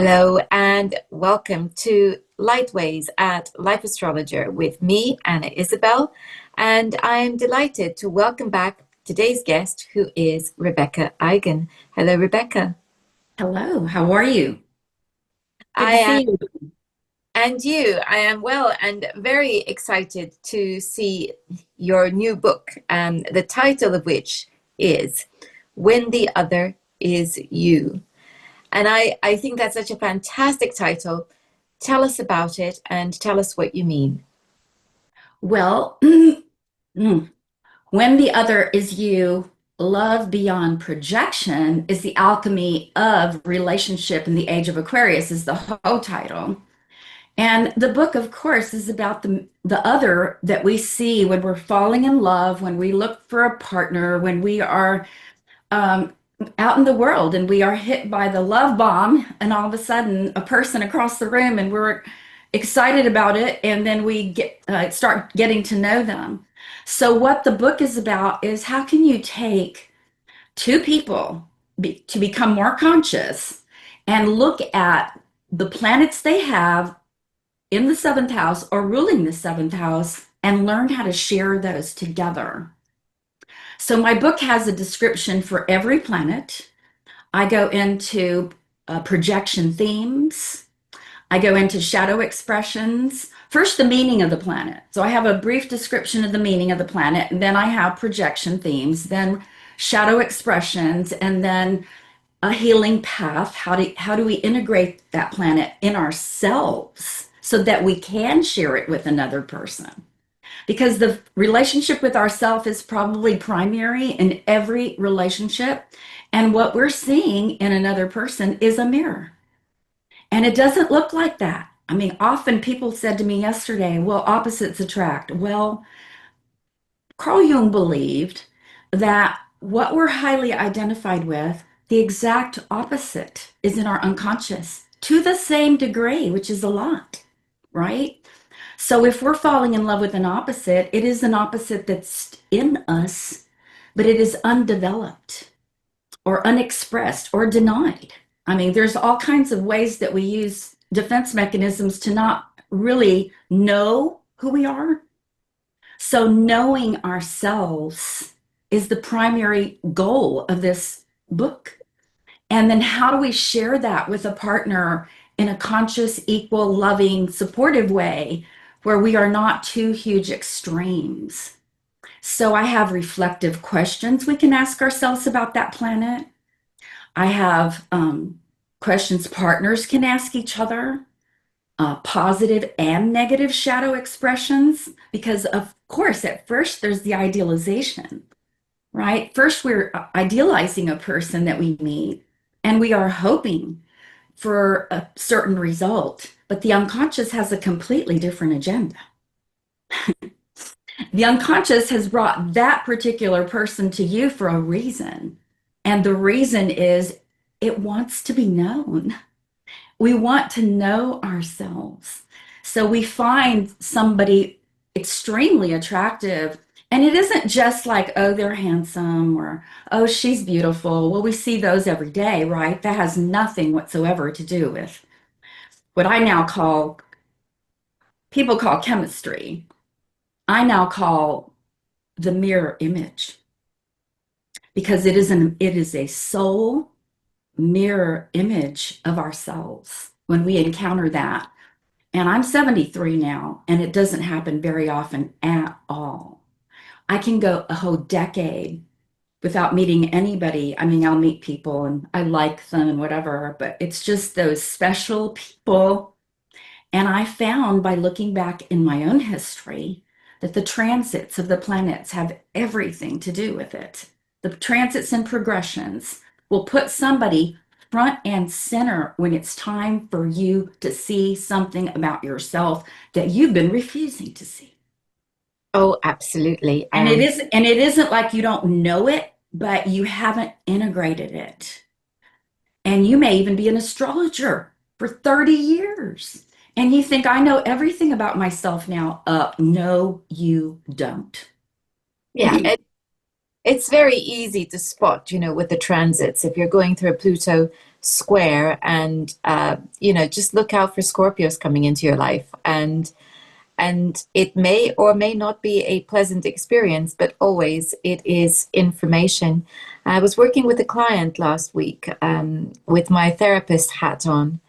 Hello and welcome to Lightways at Life Astrologer with me, Anna Isabel. And I'm delighted to welcome back today's guest, who is Rebecca Eigen. Hello, Rebecca. Hello, how are you? Good I to am, see you. and you, I am well and very excited to see your new book, the title of which is When the Other Is You. And I think that's such a fantastic title. Tell us about it and tell us what you mean. Well, when the other is you, love beyond projection is the alchemy of relationship in the age of Aquarius is the whole title. And the book, of course, is about the other that we see when we're falling in love, when we look for a partner, when we are um, out in the world and we are hit by the love bomb, and all of a sudden, a person across the room, and we're excited about it, and then we start getting to know them. So, what the book is about is how can you take two people to become more conscious and look at the planets they have in the seventh house or ruling the seventh house and learn how to share those together. So my book has a description for every planet. I go into projection themes. I go into shadow expressions. First, the meaning of the planet. So I have a brief description of the meaning of the planet, and then I have projection themes, then shadow expressions, and then a healing path. How do we integrate that planet in ourselves so that we can share it with another person? Because the relationship with ourself is probably primary in every relationship. And what we're seeing in another person is a mirror. And it doesn't look like that. I mean, often people said to me yesterday, well, opposites attract. Well, Carl Jung believed that what we're highly identified with, the exact opposite is in our unconscious to the same degree, which is a lot, right? So if we're falling in love with an opposite, it is an opposite that's in us, but it is undeveloped or unexpressed or denied. I mean, there's all kinds of ways that we use defense mechanisms to not really know who we are. So knowing ourselves is the primary goal of this book. And then how do we share that with a partner in a conscious, equal, loving, supportive way where we are not two huge extremes? So I have reflective questions we can ask ourselves about that planet. I have questions partners can ask each other, positive and negative shadow expressions, because of course, at first there's the idealization, right? First, we're idealizing a person that we meet, and we are hoping for a certain result, but the unconscious has a completely different agenda. The unconscious has brought that particular person to you for a reason. And the reason is it wants to be known. We want to know ourselves. So we find somebody extremely attractive. And it isn't just like, oh, they're handsome or, oh, she's beautiful. Well, we see those every day, right? That has nothing whatsoever to do with what I now call, people call chemistry. I now call the mirror image because it is a soul mirror image of ourselves when we encounter that. And I'm 73 now, and it doesn't happen very often at all. I can go a whole decade without meeting anybody. I mean, I'll meet people and I like them and whatever, but it's just those special people. And I found by looking back in my own history that the transits of the planets have everything to do with it. The transits and progressions will put somebody front and center when it's time for you to see something about yourself that you've been refusing to see. Oh, absolutely. And it isn't like you don't know it, but you haven't integrated it. And you may even be an astrologer for 30 years. And you think, I know everything about myself now. No, you don't. Yeah, it's very easy to spot, with the transits. If you're going through a Pluto square, and just look out for Scorpios coming into your life, and it may or may not be a pleasant experience, but always it is information. I was working with a client last week, with my therapist hat on,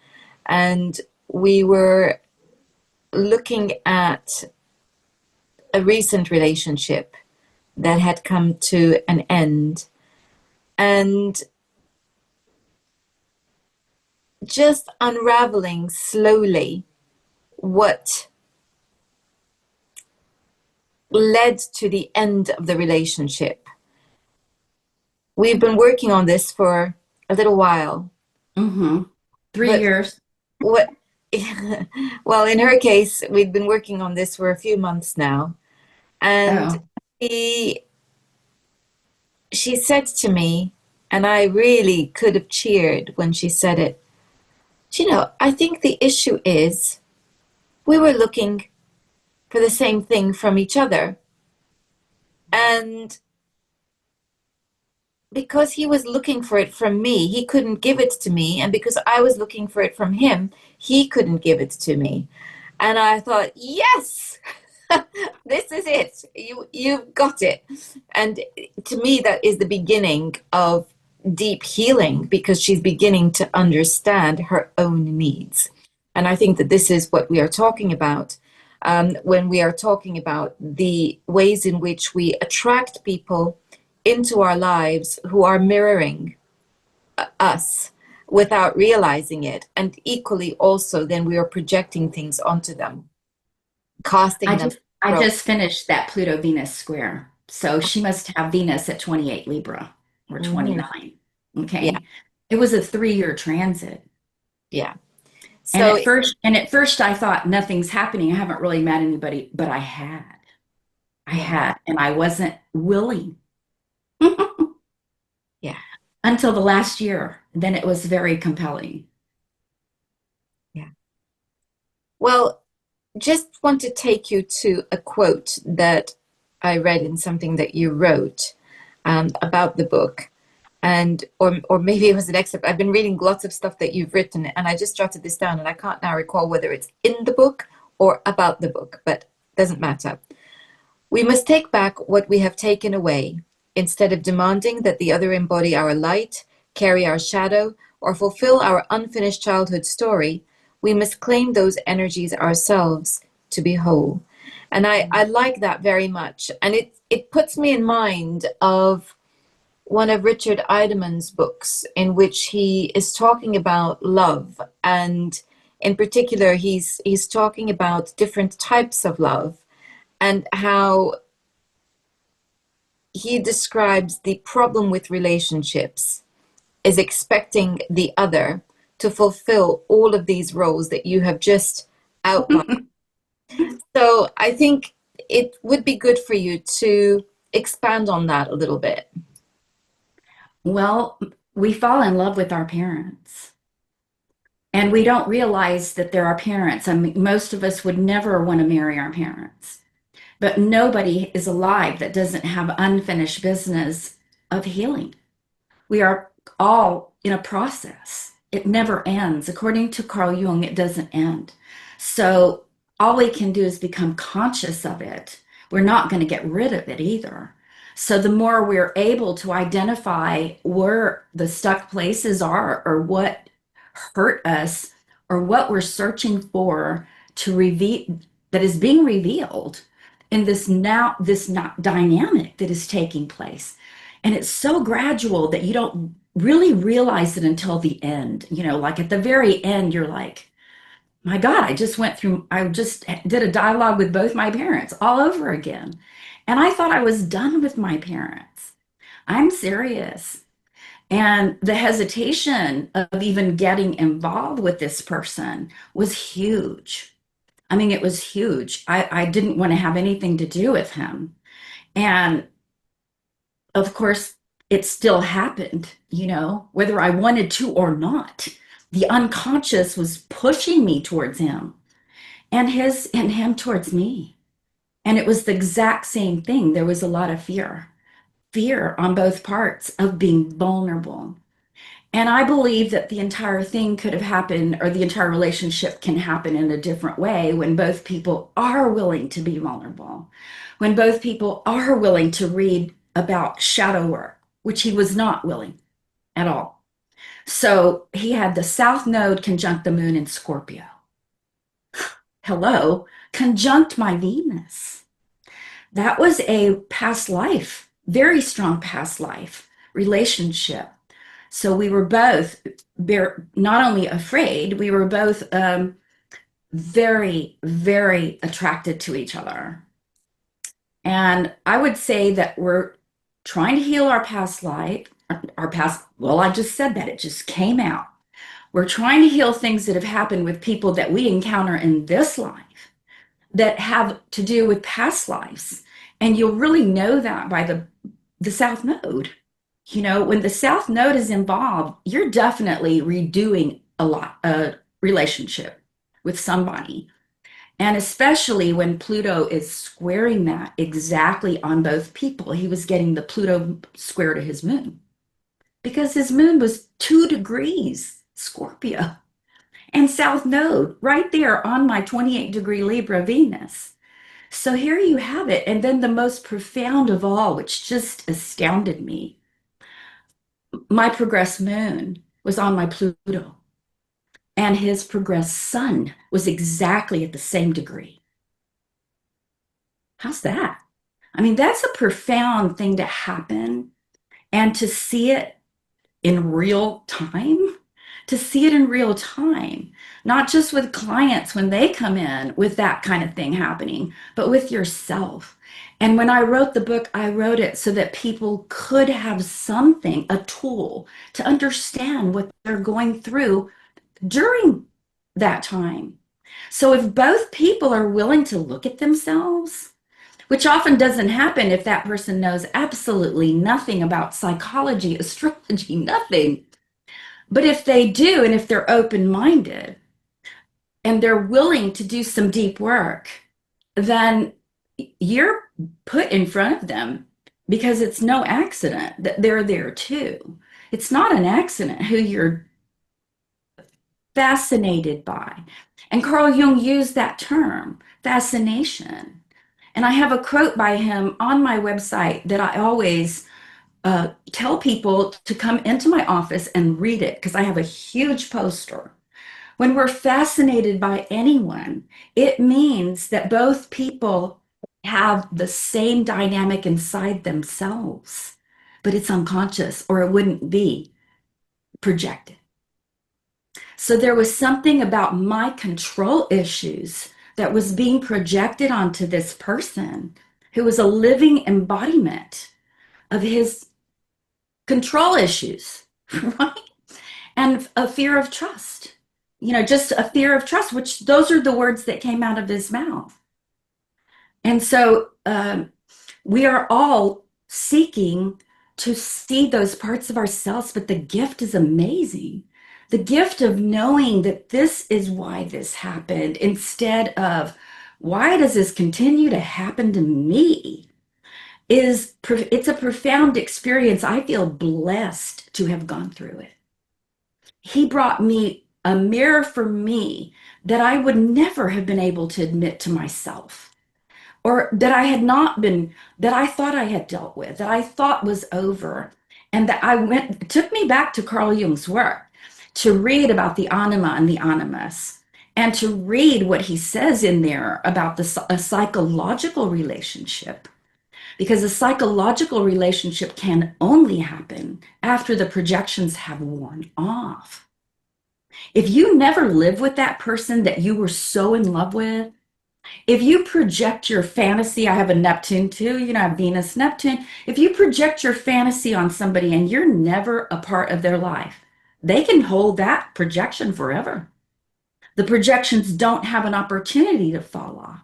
and we were looking at a recent relationship that had come to an end, and just unraveling slowly what led to the end of the relationship. We've been working on this for a little while, Mm-hmm. Three but years. what, well, in her case, we've been working on this for a few months now. And Oh, she, she said to me, and I really could have cheered when she said it, I think the issue is we were looking for the same thing from each other. And because he was looking for it from me, he couldn't give it to me. And because I was looking for it from him, he couldn't give it to me. And I thought, yes, this is it. You've got it. And to me, that is the beginning of deep healing, because she's beginning to understand her own needs. And I think that this is what we are talking about, when we are talking about the ways in which we attract people into our lives who are mirroring us without realizing it. And equally, also, then we are projecting things onto them, casting I them. I just finished that Pluto Venus square. So she must have Venus at 28 Libra or Mhm. 29. Yeah, Okay. It was a 3-year transit. yeah. And So, at first I thought nothing's happening. I haven't really met anybody, but I had. I yeah, had, and I wasn't willing yeah, until the last year. Then it was very compelling. yeah. Well, just want to take you to a quote that I read in something that you wrote, about the book. And or maybe it was an excerpt. I've been reading lots of stuff that you've written, and I just jotted this down, and I can't now recall whether it's in the book or about the book, but doesn't matter. We must take back what we have taken away, instead of demanding that the other embody our light, carry our shadow, or fulfill our unfinished childhood story. We must claim those energies ourselves to be whole. And I like that very much. And it puts me in mind of one of Richard Idemann's books, in which he is talking about love, and in particular he's talking about different types of love, and how he describes the problem with relationships is expecting the other to fulfill all of these roles that you have just outlined. So I think it would be good for you to expand on that a little bit. Well, we fall in love with our parents. And we don't realize that they're our parents. I mean, most of us would never want to marry our parents, but nobody is alive that doesn't have unfinished business of healing. We are all in a process. It never ends. According to Carl Jung, it doesn't end. So all we can do is become conscious of it. We're not going to get rid of it either. So the more we're able to identify where the stuck places are, or what hurt us, or what we're searching for to reveal, that is being revealed in this not dynamic that is taking place. And it's so gradual that you don't really realize it until the end. Like at the very end, you're like, my God, I just did a dialogue with both my parents all over again. And I thought I was done with my parents. I'm serious. And the hesitation of even getting involved with this person was huge. I mean, it was huge. I didn't want to have anything to do with him. And of course, it still happened, whether I wanted to or not. The unconscious was pushing me towards him, and him towards me. And it was the exact same thing. There was a lot of fear on both parts of being vulnerable. And I believe that the entire thing could have happened, or the entire relationship can happen in a different way when both people are willing to be vulnerable, when both people are willing to read about shadow work, which he was not willing at all. So he had the South Node conjunct the moon in Scorpio. Hello, conjunct my Venus. That was a past life, very strong past life relationship. So we were both not only afraid, we were both very, very attracted to each other. And I would say that we're trying to heal our past life, our past, well, I just said that, it just came out. We're trying to heal things that have happened with people that we encounter in this life that have to do with past lives. And you'll really know that by the South Node. You know, when the South Node is involved, you're definitely redoing a relationship with somebody. And especially when Pluto is squaring that exactly on both people, he was getting the Pluto square to his moon because his moon was 2 degrees Scorpio and South Node right there on my 28-degree Libra Venus. So here you have it. And then the most profound of all, which just astounded me, my progressed moon was on my Pluto, and his progressed sun was exactly at the same degree. How's that? I mean, that's a profound thing to happen, and to see it in real time, to see it in real time, not just with clients when they come in with that kind of thing happening, but with yourself. And when I wrote the book, I wrote it so that people could have something, a tool to understand what they're going through during that time. So if both people are willing to look at themselves, which often doesn't happen if that person knows absolutely nothing about psychology, astrology, nothing. But if they do, and if they're open minded and they're willing to do some deep work, then you're put in front of them because it's no accident that they're there too. It's not an accident who you're fascinated by. And Carl Jung used that term, fascination. And I have a quote by him on my website that I always tell people to come into my office and read it because I have a huge poster. When we're fascinated by anyone, it means that both people have the same dynamic inside themselves, but it's unconscious or it wouldn't be projected. So there was something about my control issues that was being projected onto this person who was a living embodiment of his control issues, right? And a fear of trust, just a fear of trust, which those are the words that came out of his mouth. And so we are all seeking to see those parts of ourselves, but the gift is amazing. The gift of knowing that this is why this happened instead of why does this continue to happen to me? It's a profound experience. I feel blessed to have gone through it. He brought me a mirror for me that I would never have been able to admit to myself, or that I had not been, that I thought I had dealt with, that I thought was over. And that it took me back to Carl Jung's work to read about the anima and the animus, and to read what he says in there about a psychological relationship. Because a psychological relationship can only happen after the projections have worn off. If you never live with that person that you were so in love with, if you project your fantasy, I have a Neptune too, I have Venus, Neptune. If you project your fantasy on somebody and you're never a part of their life, they can hold that projection forever. The projections don't have an opportunity to fall off.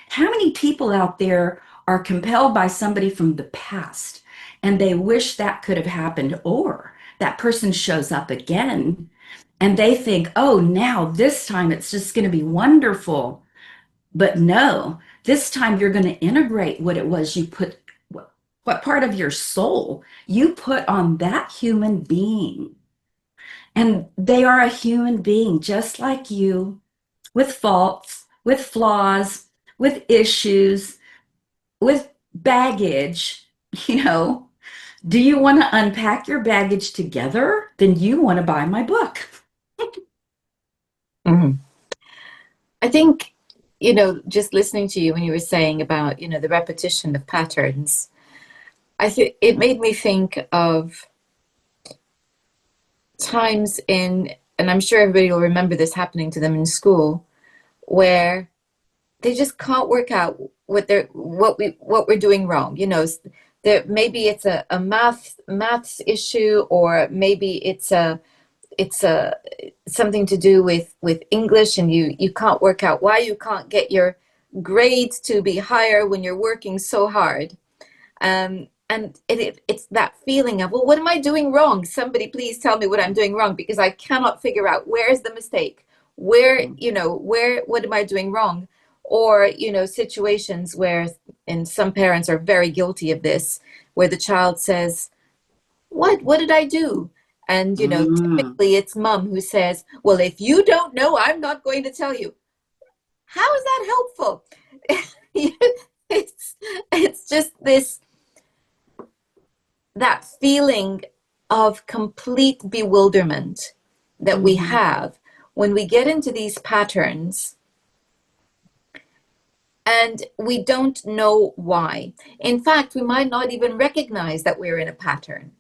How many people out there are compelled by somebody from the past and they wish that could have happened, or that person shows up again and they think, oh, now this time it's just going to be wonderful. But no, this time you're going to integrate what it was you put, what part of your soul you put on that human being. And they are a human being just like you, with faults, with flaws, with issues, with baggage. You know, do you want to unpack your baggage together? Then you want to buy my book. Mhm. I think, just listening to you when you were saying about, the repetition of patterns, I think it made me think of times and I'm sure everybody will remember this happening to them in school, where they just can't work out what we're doing wrong. There maybe it's a maths issue, or maybe it's a something to do with English, and you can't work out why you can't get your grades to be higher when you're working so hard. And it's that feeling of, well, what am I doing wrong? Somebody please tell me what I'm doing wrong, because I cannot figure out where's the mistake. What am I doing wrong? Or, situations where, and some parents are very guilty of this, where the child says, what did I do? And, Mm. typically it's mom who says, well, if you don't know, I'm not going to tell you. How is that helpful? it's it's just that feeling of complete bewilderment that we Mhm. have when we get into these patterns and we don't know why. In fact, we might not even recognize that we're in a pattern.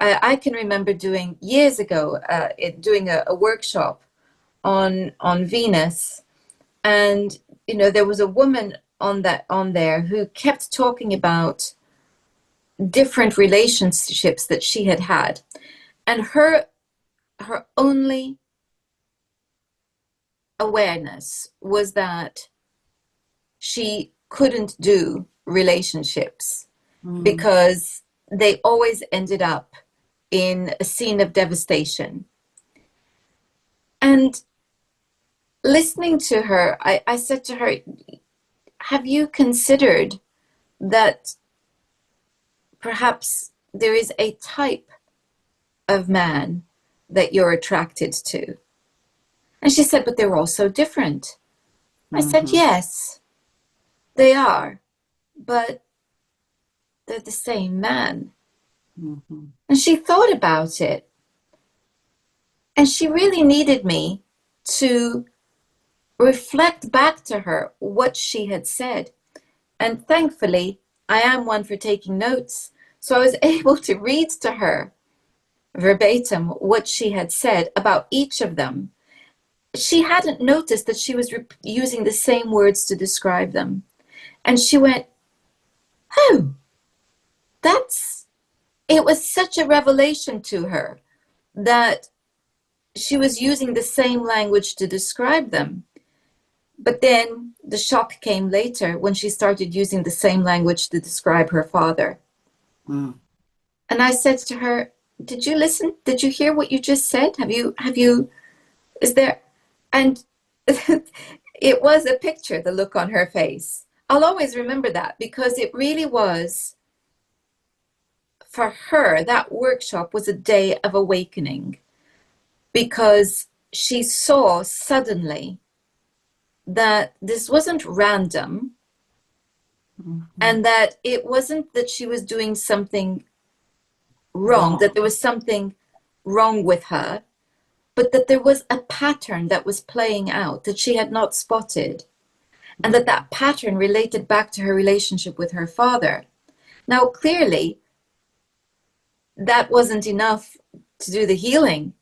I can remember doing years ago, doing a workshop on Venus, and there was a woman on there who kept talking about different relationships that she had had, and her only awareness was that she couldn't do relationships Mm. because they always ended up in a scene of devastation. And listening to her, I said to her, have you considered that perhaps there is a type of man that you're attracted to? And she said, but they're all so different. I said, Mhm. yes, they are, but they're the same man. Mhm. And she thought about it, and she really needed me to reflect back to her what she had said. And thankfully, I am one for taking notes. So I was able to read to her verbatim what she had said about each of them. She hadn't noticed that she was using the same words to describe them. And she went, oh, that's, it was such a revelation to her that she was using the same language to describe them. But then the shock came later when she started using the same language to describe her father. Mm. And I said to her, did you listen? Did you hear what you just said? Is there, and it was a picture, the look on her face. I'll always remember that, because it really was, for her, that workshop was a day of awakening, because she saw suddenly that this wasn't random, Mhm. and that it wasn't that she was doing something wrong, that Wrong. there was something wrong with her, but that there was a pattern that was playing out that she had not spotted, and that Mhm. that pattern related back to her relationship with her father. Now, clearly, that wasn't enough to do the healing,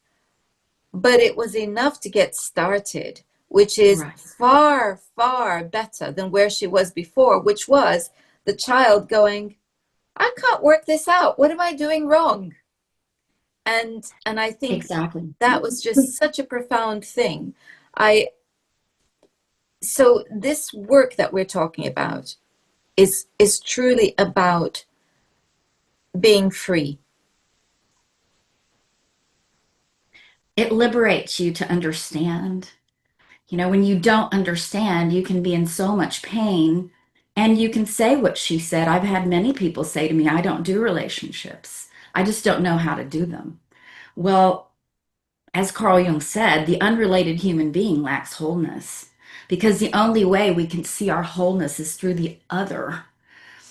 but it was enough to get started, which is Right. far, far better than where she was before, which was the child going, I can't work this out. What am I doing wrong? And I think Exactly. that was just such a profound thing. I So this work that we're talking about is truly about being free. It liberates you to understand. You know, when you don't understand, you can be in so much pain and you can say what she said. I've had many people say to me, I don't do relationships. I just don't know how to do them. Well, as Carl Jung said, the unrelated human being lacks wholeness because the only way we can see our wholeness is through the other,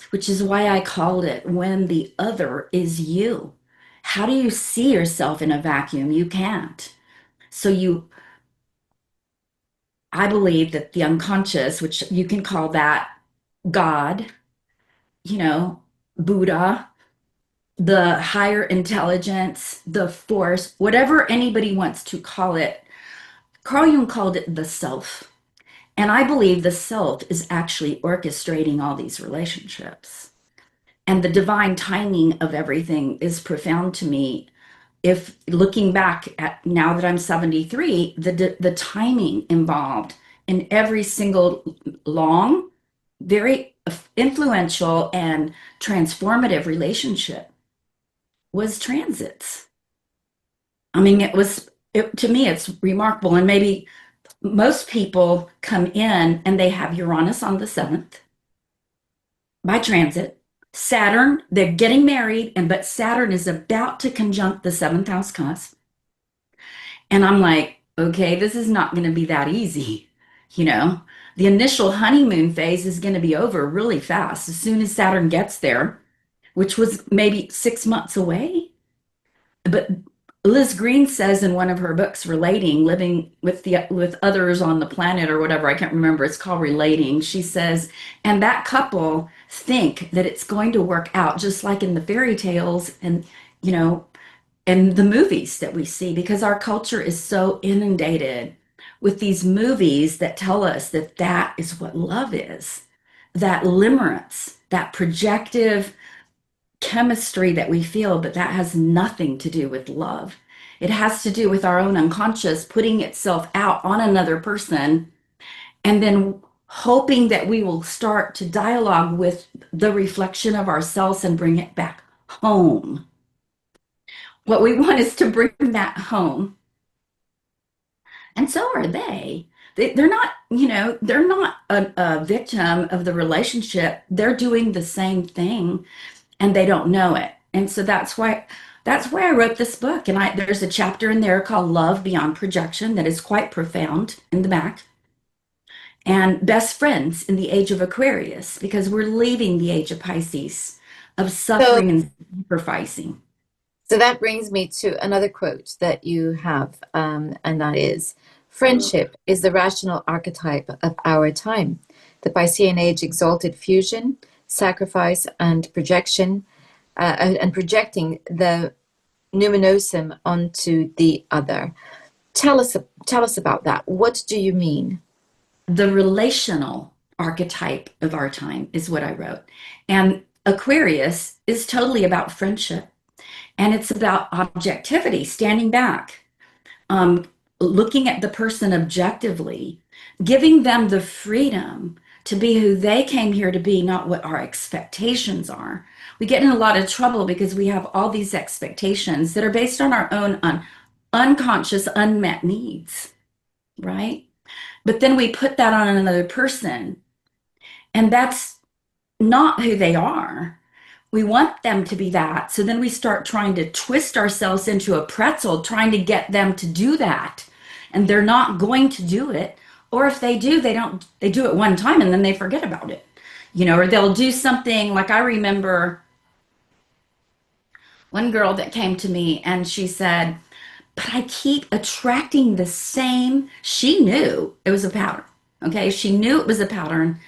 which is why I called it When the Other Is You. How do you see yourself in a vacuum? You can't. So I believe that the unconscious, which you can call that God, you know, Buddha, the higher intelligence, the force, whatever anybody wants to call it, Carl Jung called it the self. And I believe the self is actually orchestrating all these relationships. And the divine timing of everything is profound to me. If looking back at now that I'm 73, the timing involved in every single long, very influential and transformative relationship was transits. I mean, to me, it's remarkable. And maybe most people come in and they have Uranus on the seventh by transit. Saturn, they're getting married, but Saturn is about to conjunct the seventh house cusp. And I'm like, okay, this is not going to be that easy. You know, the initial honeymoon phase is going to be over really fast as soon as Saturn gets there, which was maybe 6 months away. But Liz Green says in one of her books, Relating, living with others on the planet or whatever, I can't remember, it's called Relating. She says, and that couple think that it's going to work out just like in the fairy tales and, you know, and the movies that we see, because our culture is so inundated with these movies that tell us that that is what love is, that limerence, that projective chemistry that we feel, but that has nothing to do with love. It has to do with our own unconscious putting itself out on another person and then hoping that we will start to dialogue with the reflection of ourselves and bring it back home. What we want is to bring that home. And so are they. They're not, they're not a victim of the relationship. They're doing the same thing and they don't know it. And so that's why I wrote this book. And there's a chapter in there called Love Beyond Projection that is quite profound in the back. And best friends in the age of Aquarius, because we're leaving the age of Pisces, of So, suffering and sacrificing. so that brings me to another quote that you have, and that is, friendship is the rational archetype of our time. The Piscean age exalted fusion, sacrifice, and projection, and projecting the numinosum onto the other. Tell us, tell us about that. What do you mean? The relational archetype of our time is what I wrote. And Aquarius is totally about friendship and it's about objectivity, standing back, um, looking at the person objectively, giving them the freedom to be who they came here to be, not what our expectations are. We get in a lot of trouble because we have all these expectations that are based on our own unconscious, unmet needs, right? But then we put that on another person, and that's not who they are. We want them to be that. So then we start trying to twist ourselves into a pretzel, trying to get them to do that. And they're not going to do it. Or if they do, they do it one time and then they forget about it. Or they'll do something like I remember one girl that came to me and she said, but I keep attracting the same. She knew it was a pattern. Okay. She knew it was a pattern.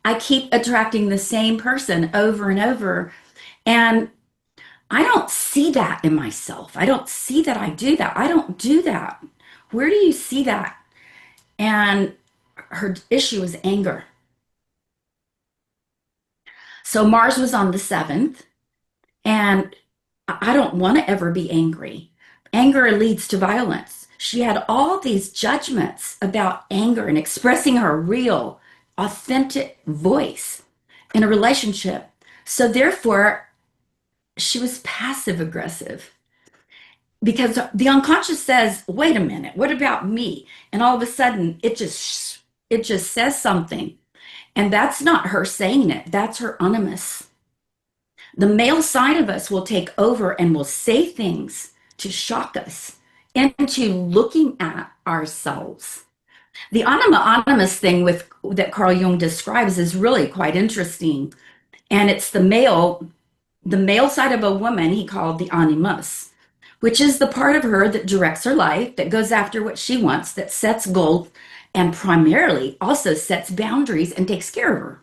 I keep attracting the same person over and over. And I don't see that in myself. I don't see that I do that. I don't do that. Where do you see that? And her issue was anger. So Mars was on the seventh, and I don't want to ever be angry. Anger leads to violence. She had all these judgments about anger and expressing her real, authentic voice in a relationship. So therefore, she was passive aggressive because the unconscious says, wait a minute, what about me? And all of a sudden it just says something. And that's not her saying it, that's her animus. The male side of us will take over and will say things to shock us into looking at ourselves. The anima animus thing with that Carl Jung describes is really quite interesting. And it's the male side of a woman he called the animus, which is the part of her that directs her life, that goes after what she wants, that sets goals, and primarily also sets boundaries and takes care of her.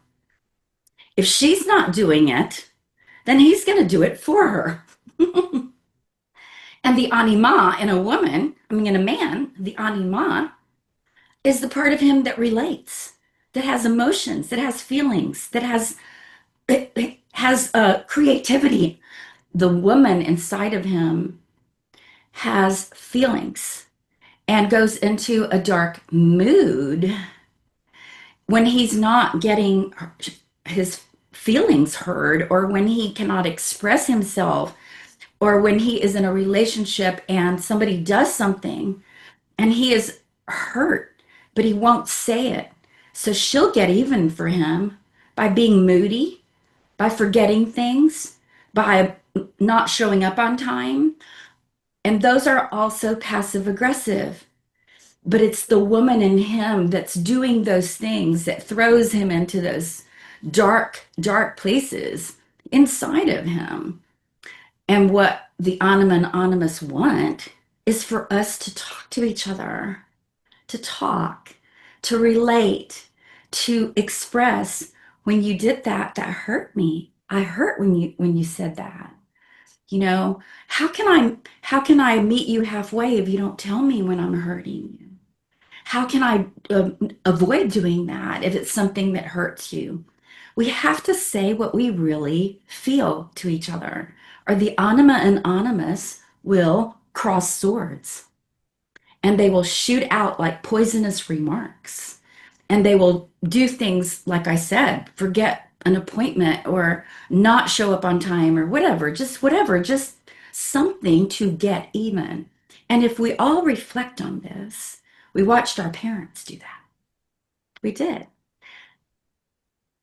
If she's not doing it, then he's going to do it for her. And the anima in a woman, I mean, in a man, the anima is the part of him that relates, that has emotions, that has feelings, that has creativity. The woman inside of him has feelings and goes into a dark mood when he's not getting his feelings heard, or when he cannot express himself, or when he is in a relationship and somebody does something and he is hurt, but he won't say it. So she'll get even for him by being moody, by forgetting things, by not showing up on time. And those are also passive aggressive. But it's the woman in him that's doing those things that throws him into those dark, dark places inside of him. And what the anima and animus want is for us to talk to each other, to talk, to relate, to express. When you did that, that hurt me. I hurt when you said that. You know, how can I meet you halfway if you don't tell me when I'm hurting you? How can I avoid doing that if it's something that hurts you? We have to say what we really feel to each other, or the anima and animus will cross swords, and they will shoot out like poisonous remarks. And they will do things, like I said, forget an appointment or not show up on time or whatever, just something to get even. And if we all reflect on this, we watched our parents do that. We did.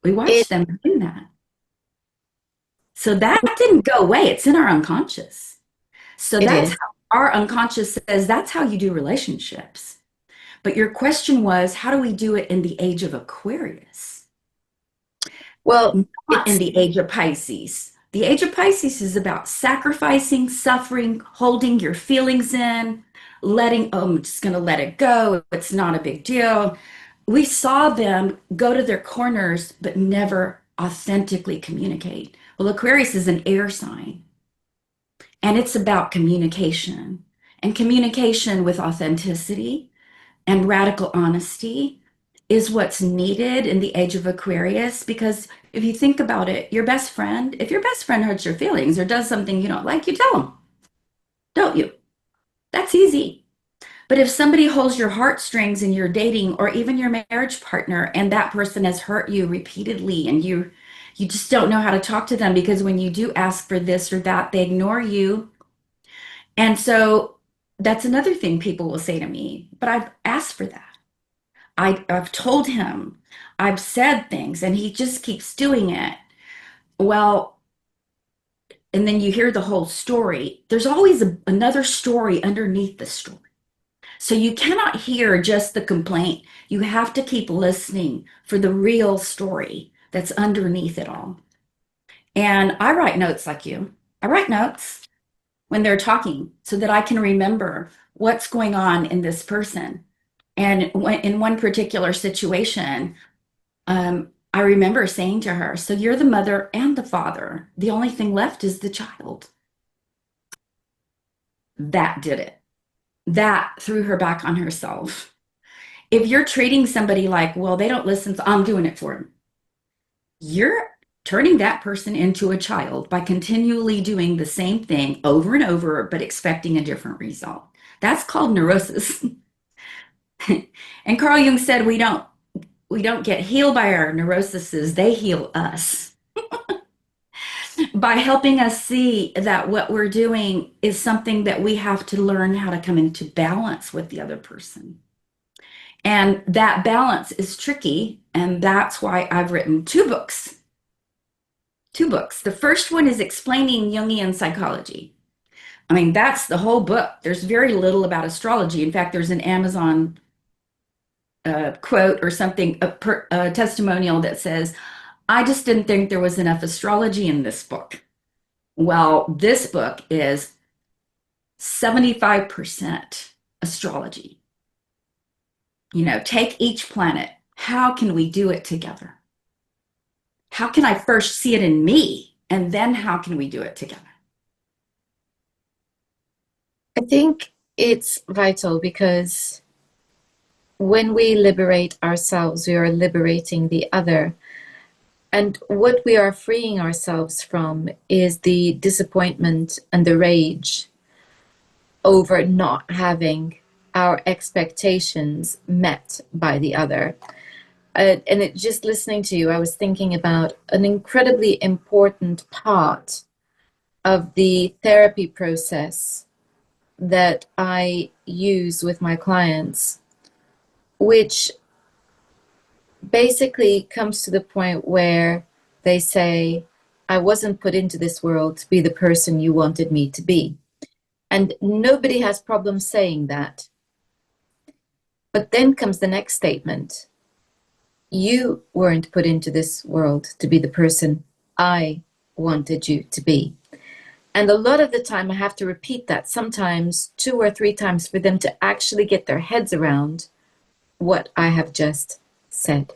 We It watched them do that. So that didn't go away. It's in our unconscious. So it that's is. how our unconscious says that's how you do relationships. But your question was, how do we do it in the age of Aquarius? Well, Not in it's the age of Pisces. The age of Pisces is about sacrificing, suffering, holding your feelings in, letting, oh, I'm just going to let it go. It's not a big deal. We saw them go to their corners, but never authentically communicate. Well, Aquarius is an air sign, and it's about communication, and communication with authenticity and radical honesty is what's needed in the age of Aquarius. Because if you think about it, your best friend, if your best friend hurts your feelings or does something you don't like, you tell them, don't you? That's easy. But if somebody holds your heartstrings and you're dating, or even your marriage partner, and that person has hurt you repeatedly, and you just don't know how to talk to them, because when you do ask for this or that, they ignore you. And so that's another thing people will say to me, but I've asked for that. I've told him, I've said things, and he just keeps doing it. Well, and then you hear the whole story. There's always another story underneath the story. So you cannot hear just the complaint. You have to keep listening for the real story that's underneath it all. And I write notes like you. I write notes when they're talking so that I can remember what's going on in this person. And in one particular situation, I remember saying to her, so you're the mother and the father. The only thing left is the child. That did it. That threw her back on herself. If you're treating somebody like, well, they don't listen, so I'm doing it for them, you're turning that person into a child by continually doing the same thing over and over, but expecting a different result. That's called neurosis. And Carl Jung said we don't get healed by our neuroses, they heal us by helping us see that what we're doing is something that we have to learn how to come into balance with the other person. And that balance is tricky, and that's why I've written two books. Two books. The first one is explaining Jungian psychology. I mean, that's the whole book. There's very little about astrology. In fact, there's an Amazon quote or something, a testimonial that says, I just didn't think there was enough astrology in this book. Well, this book is 75% astrology. You know, take each planet. How can we do it together? How can I first see it in me? And then how can we do it together? I think it's vital because when we liberate ourselves, we are liberating the other. And what we are freeing ourselves from is the disappointment and the rage over not having our expectations met by the other. And it just listening to you, I was thinking about an incredibly important part of the therapy process that I use with my clients, which basically comes to the point where they say, I wasn't put into this world to be the person you wanted me to be. And nobody has problems saying that. But then comes the next statement. You weren't put into this world to be the person I wanted you to be. And a lot of the time I have to repeat that, sometimes 2 or 3 times, for them to actually get their heads around what I have just said.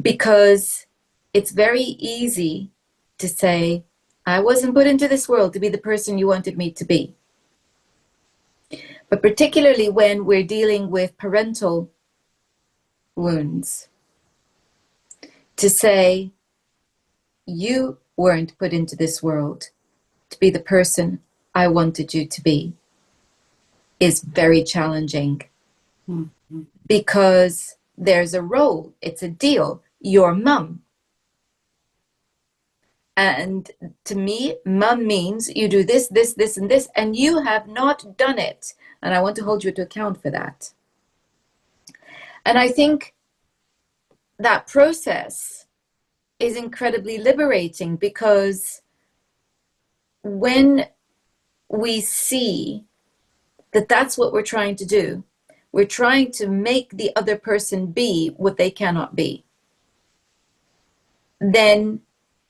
Because it's very easy to say, I wasn't put into this world to be the person you wanted me to be. But particularly when we're dealing with parental wounds, to say, you weren't put into this world to be the person I wanted you to be, is very challenging. Mm-hmm. Because there's a role, it's a deal, you're mum. And to me, mum means you do this, this, this, and this, and you have not done it. And I want to hold you to account for that. And I think that process is incredibly liberating, because when we see that that's what we're trying to do, we're trying to make the other person be what they cannot be, then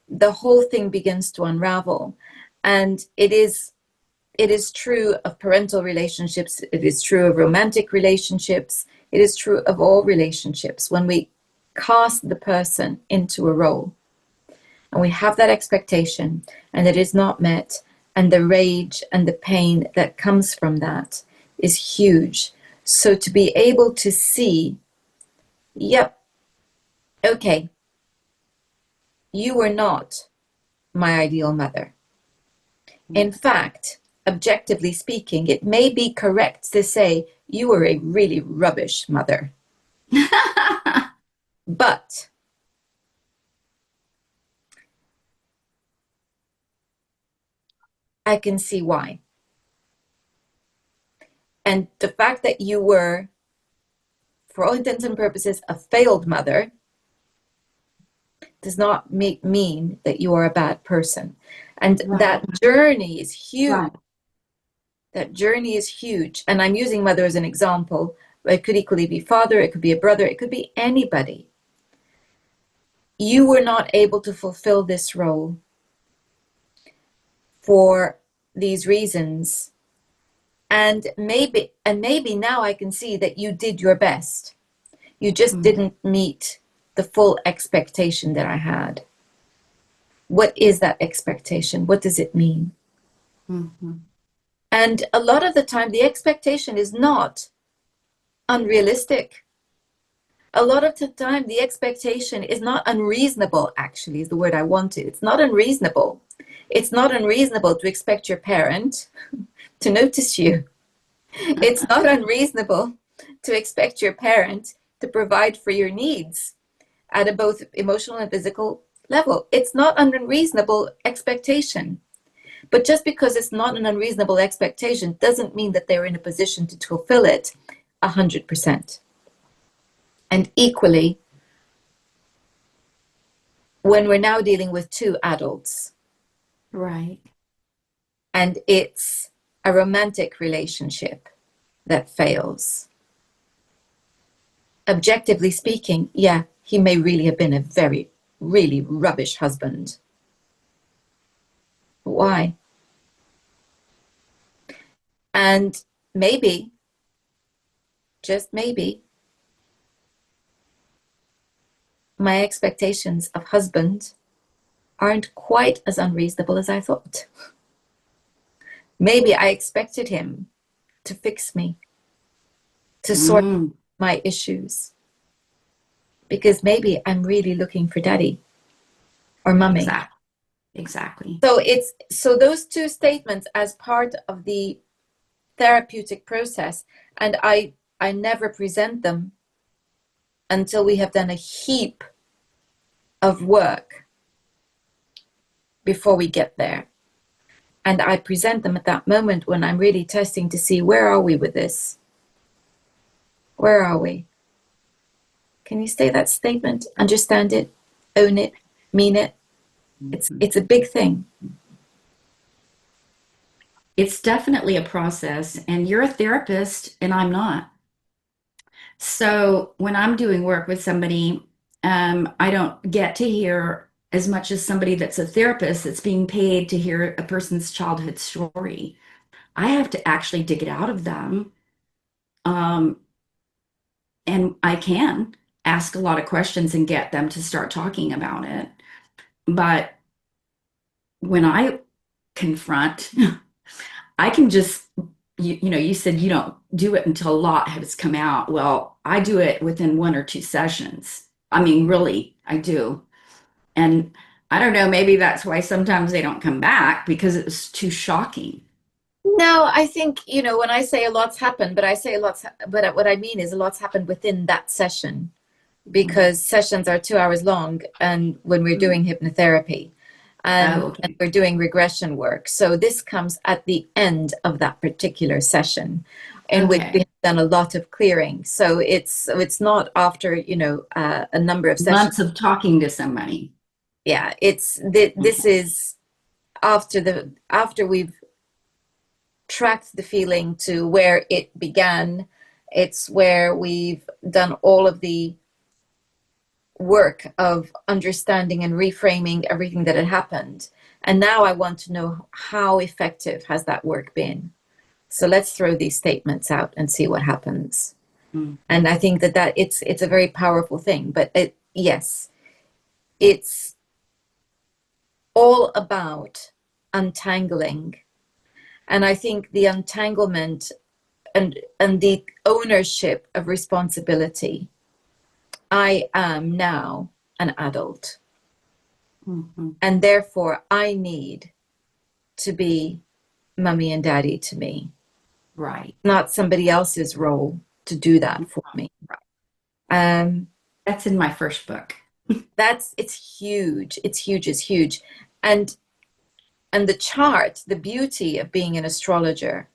the whole thing begins to unravel. And it is true of parental relationships, it is true of romantic relationships, it is true of all relationships. When we cast the person into a role and we have that expectation and it is not met, and the rage and the pain that comes from that is huge. So to be able to see, yep, okay, you were not my ideal mother. In fact, objectively speaking, it may be correct to say you were a really rubbish mother. But I can see why. And the fact that you were, for all intents and purposes, a failed mother does not mean that you are a bad person. And right. That journey is huge. Right. That journey is huge. And I'm using mother as an example. It could equally be father, it could be a brother, it could be anybody. You were not able to fulfill this role for these reasons. And maybe now I can see that you did your best. You just didn't meet the full expectation that I had. What is that expectation? What does it mean? Mm-hmm. And a lot of the time, the expectation is not unrealistic. A lot of the time, the expectation is not unreasonable, actually, is the word I wanted. It's not unreasonable. It's not unreasonable to expect your parent to notice you. It's not unreasonable to expect your parent to provide for your needs at a both emotional and physical level. It's not an unreasonable expectation. But just because it's not an unreasonable expectation doesn't mean that they're in a position to fulfill it 100%. And equally, when we're now dealing with two adults. Right. and it's a romantic relationship that fails. Objectively speaking, yeah, he may really have been a very, really rubbish husband. Why? And maybe, just maybe, my expectations of husband aren't quite as unreasonable as I thought. Maybe I expected him to fix me, to sort Mm, my issues, because maybe I'm really looking for daddy or mummy. exactly. Exactly. So those two statements as part of the therapeutic process, and I never present them until we have done a heap of work before we get there. And I present them at that moment when I'm really testing to see, where are we with this? Where are we? Can you say that statement? Understand it, own it, mean it. It's a big thing. It's definitely a process, and you're a therapist, and I'm not. So when I'm doing work with somebody, I don't get to hear as much as somebody that's a therapist that's being paid to hear a person's childhood story. I have to actually dig it out of them. Um, and I can ask a lot of questions and get them to start talking about it. But when I confront, I can just, you said you don't do it until a lot has come out. Well, I do it within 1 or 2 sessions. I mean, really, I do. And I don't know, maybe that's why sometimes they don't come back because it was too shocking. No, I think, when I say a lot's happened, but I say a lot's, but what I mean is a lot's happened within that session, Mm. because sessions are 2 hours long, and when we're doing hypnotherapy, Oh, and okay. we're doing regression work. So this comes at the end of that particular session, in which we Okay. have done a lot of clearing. So it's not after, a number of sessions. Months of talking to somebody. Yeah, this Okay. is after we've tracked the feeling to where it began. It's where we've done all of the work of understanding and reframing everything that had happened. And now I want to know, how effective has that work been? So let's throw these statements out and see what happens. Mhm. And I think that it's a very powerful thing. But yes, it's all about untangling. And I think the untanglement and the ownership of responsibility. I am now an adult, Mhm. and therefore I need to be mummy and daddy to me, Right. not somebody else's role to do that for me. Right. Um, That's in my first book. it's huge. It's huge. It's huge. And and the chart, the beauty of being an astrologer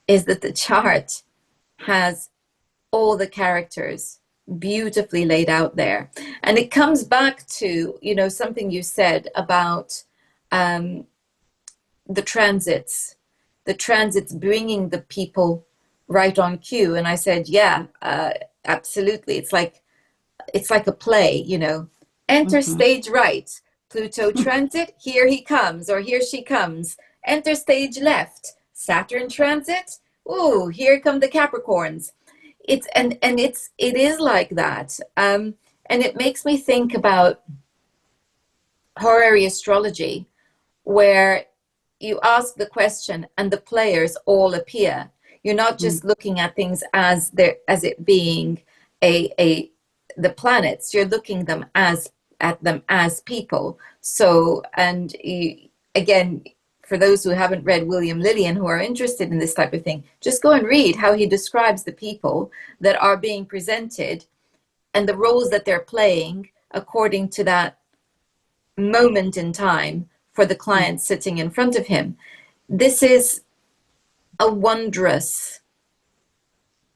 is that the chart has all the characters beautifully laid out there. And it comes back to, something you said about um, the transits, the transits bringing the people right on cue. And I said, yeah, absolutely. It's like a play, enter Mhm. stage right, Pluto transit, here he comes or here she comes. Enter stage left, Saturn transit, ooh, here come the Capricorns. It is like that. And it makes me think about horary astrology, where you ask the question and the players all appear. You're not Mm. just looking at things as it being a the planets. You're looking at them as people. So, and again, for those who haven't read William Lillian, who are interested in this type of thing, just go and read how he describes the people that are being presented and the roles that they're playing according to that moment in time for the Mm. client sitting in front of him. This is a wondrous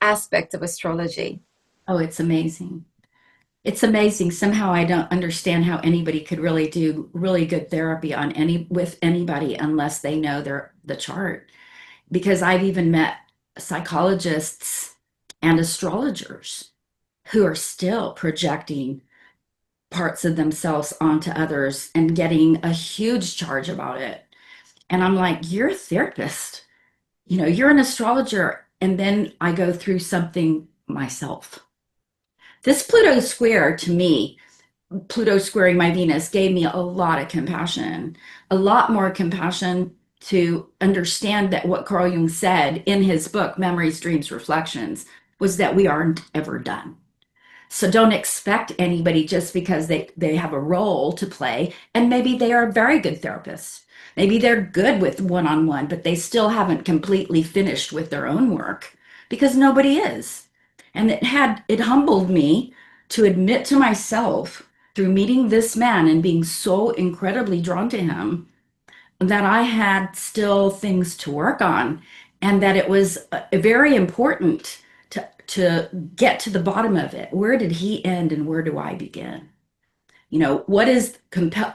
aspect of astrology. Oh, it's amazing. It's amazing. Somehow I don't understand how anybody could really do really good therapy on any with anybody unless they know the chart. Because I've even met psychologists and astrologers who are still projecting parts of themselves onto others and getting a huge charge about it. And I'm like, you're a therapist, you're an astrologer. And then I go through something myself. This Pluto square to me, Pluto squaring my Venus, gave me a lot of compassion, a lot more compassion to understand that what Carl Jung said in his book, Memories, Dreams, Reflections, was that we aren't ever done. So don't expect anybody just because they have a role to play. And maybe they are a very good therapists. Maybe they're good with one-on-one, but they still haven't completely finished with their own work because nobody is. And it humbled me to admit to myself through meeting this man and being so incredibly drawn to him that I had still things to work on and that it was very important to get to the bottom of it. Where did he end and where do I begin? What is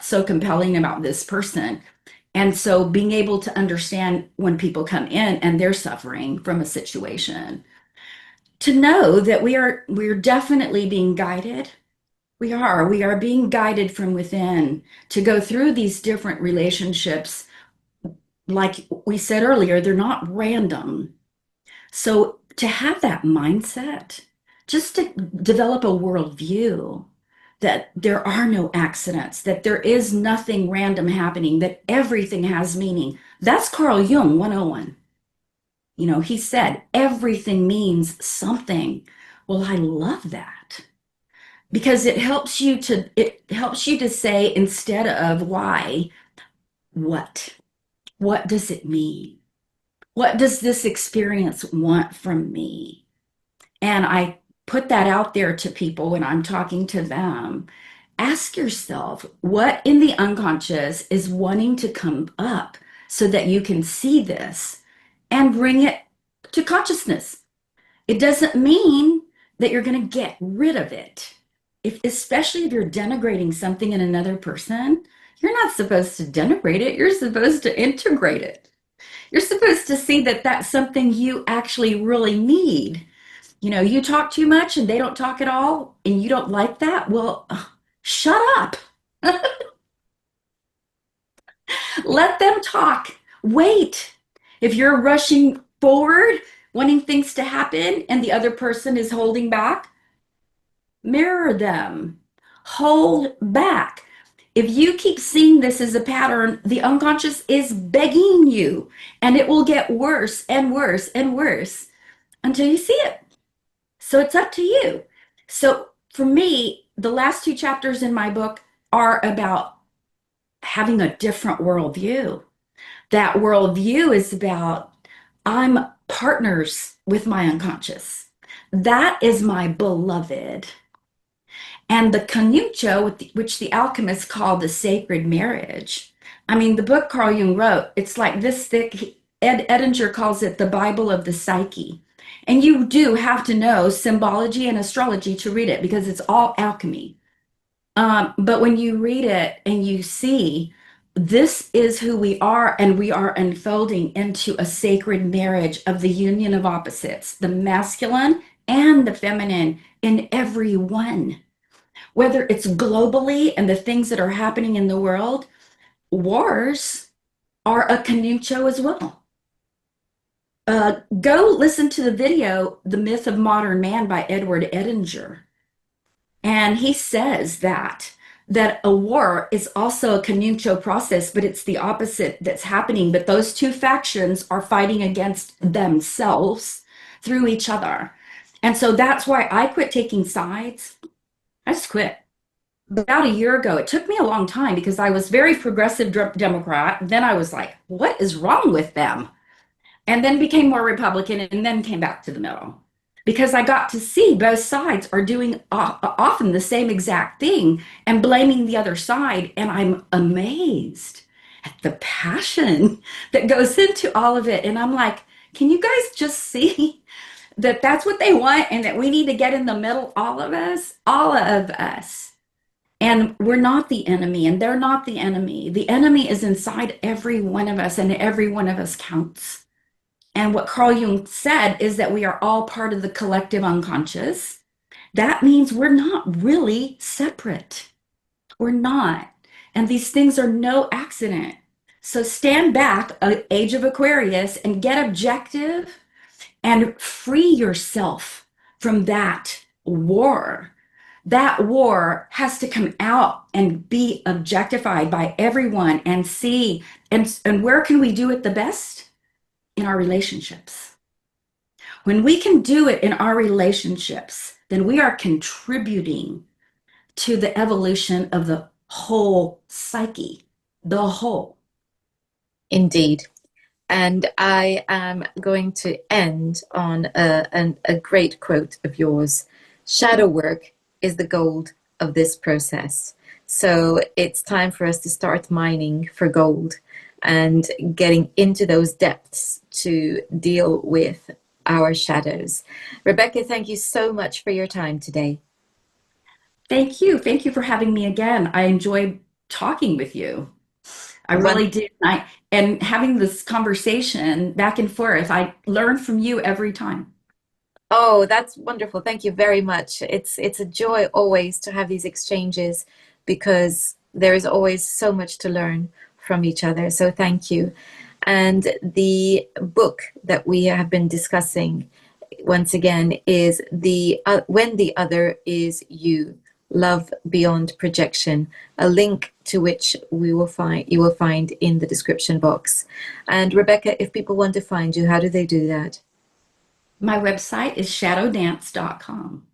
so compelling about this person? And so being able to understand when people come in and they're suffering from a situation, to know that we're definitely being guided. We are being guided from within to go through these different relationships. Like we said earlier, they're not random. So to have that mindset, just to develop a worldview that there are no accidents, that there is nothing random happening, that everything has meaning. That's Carl Jung 101. He said everything means something. Well, I love that because it helps you to say instead of why, what? What does it mean? What does this experience want from me? And I put that out there to people when I'm talking to them. Ask yourself what in the unconscious is wanting to come up so that you can see this and bring it to consciousness. It doesn't mean that you're going to get rid of it. Especially if you're denigrating something in another person, you're not supposed to denigrate it. You're supposed to integrate it. You're supposed to see that that's something you actually really need. You talk too much and they don't talk at all, and you don't like that. Well, shut up. Let them talk. Wait. If you're rushing forward, wanting things to happen, and the other person is holding back, mirror them. Hold back. If you keep seeing this as a pattern, the unconscious is begging you, and it will get worse and worse and worse until you see it. So it's up to you. So for me, the last two chapters in my book are about having a different worldview. That worldview is about I'm partners with my unconscious. That is my beloved. And the connucho, which the alchemists call the sacred marriage. I mean, the book Carl Jung wrote, it's like this thick. Ed Edinger calls it the Bible of the psyche. And you do have to know symbology and astrology to read it because it's all alchemy. But when you read it and you see this is who we are, and we are unfolding into a sacred marriage of the union of opposites, the masculine and the feminine in every one. Whether it's globally and the things that are happening in the world, wars are a connucho as well. Go listen to the video, The Myth of Modern Man by Edward Edinger. And he says that a war is also a connucho process, but it's the opposite that's happening. But those two factions are fighting against themselves through each other. And so that's why I quit taking sides. I just quit. About a year ago, it took me a long time because I was very progressive Democrat. Then I was like, what is wrong with them? And then became more Republican and then came back to the middle because I got to see both sides are doing often the same exact thing and blaming the other side. And I'm amazed at the passion that goes into all of it. And I'm like, can you guys just see that that's what they want and that we need to get in the middle, all of us. And we're not the enemy, and they're not the enemy. The enemy is inside every one of us, and every one of us counts. And what Carl Jung said is that we are all part of the collective unconscious. That means we're not really separate. We're not. And these things are no accident. So stand back, age of Aquarius, and get objective and free yourself from that war. That war has to come out and be objectified by everyone and see. And where can we do it the best? In our relationships. When we can do it in our relationships, then we are contributing to the evolution of the whole psyche, the whole. Indeed. And I am going to end on a great quote of yours. Shadow work is the gold of this process. So it's time for us to start mining for gold and getting into those depths to deal with our shadows. Rebecca, thank you so much for your time today. Thank you. Thank you for having me again. I enjoyed talking with you. I One, really did. And having this conversation back and forth, I learn from you every time. oh, that's wonderful. Thank you very much. It's a joy always to have these exchanges because there is always so much to learn from each other. So thank you. And the book that we have been discussing once again is the When the Other Is You, Love Beyond Projection, a link to which you will find in the description box. And Rebecca, if people want to find you, how do they do that? My website is shadowdance.com.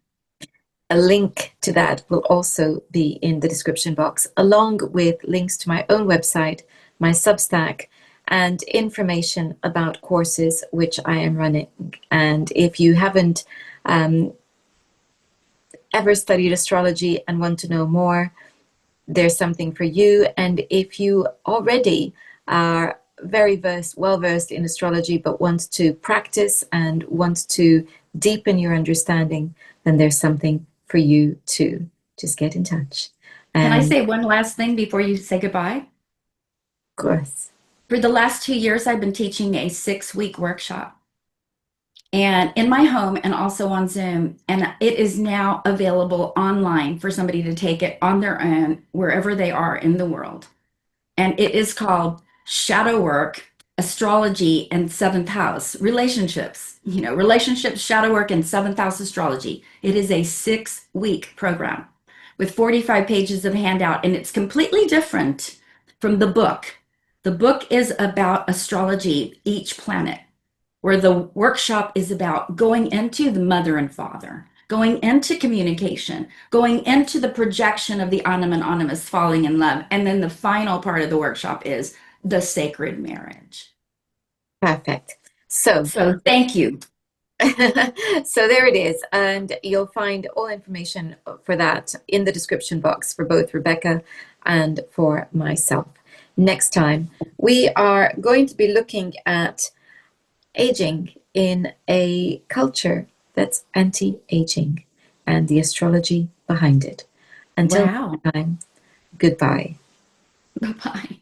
A link to that will also be in the description box, along with links to my own website, my Substack, and information about courses which I am running. And if you haven't ever studied astrology and want to know more, there's something for you. And if you already are well versed in astrology, but want to practice and want to deepen your understanding, then there's something for you too. Just get in touch. Can I And say one last thing before you say goodbye? of course, For the last 2 years, I've been teaching a 6-week workshop and in my home and also on Zoom. And it is now available online for somebody to take it on their own wherever they are in the world. And it is called Shadow Work, Astrology, and Seventh House Relationships. Relationships, shadow work, and seventh house astrology. It is a 6-week program with 45 pages of handout, and it's completely different from the book. The book is about astrology, each planet, where the workshop is about going into the mother and father, going into communication, going into the projection of the Anam and Animus falling in love. And then the final part of the workshop is the sacred marriage. perfect. So, So thank you. so there it is. And you'll find all information for that in the description box for both Rebecca and for myself. Next time, we are going to be looking at aging in a culture that's anti-aging and the astrology behind it. Until Wow. next time, goodbye. Bye bye.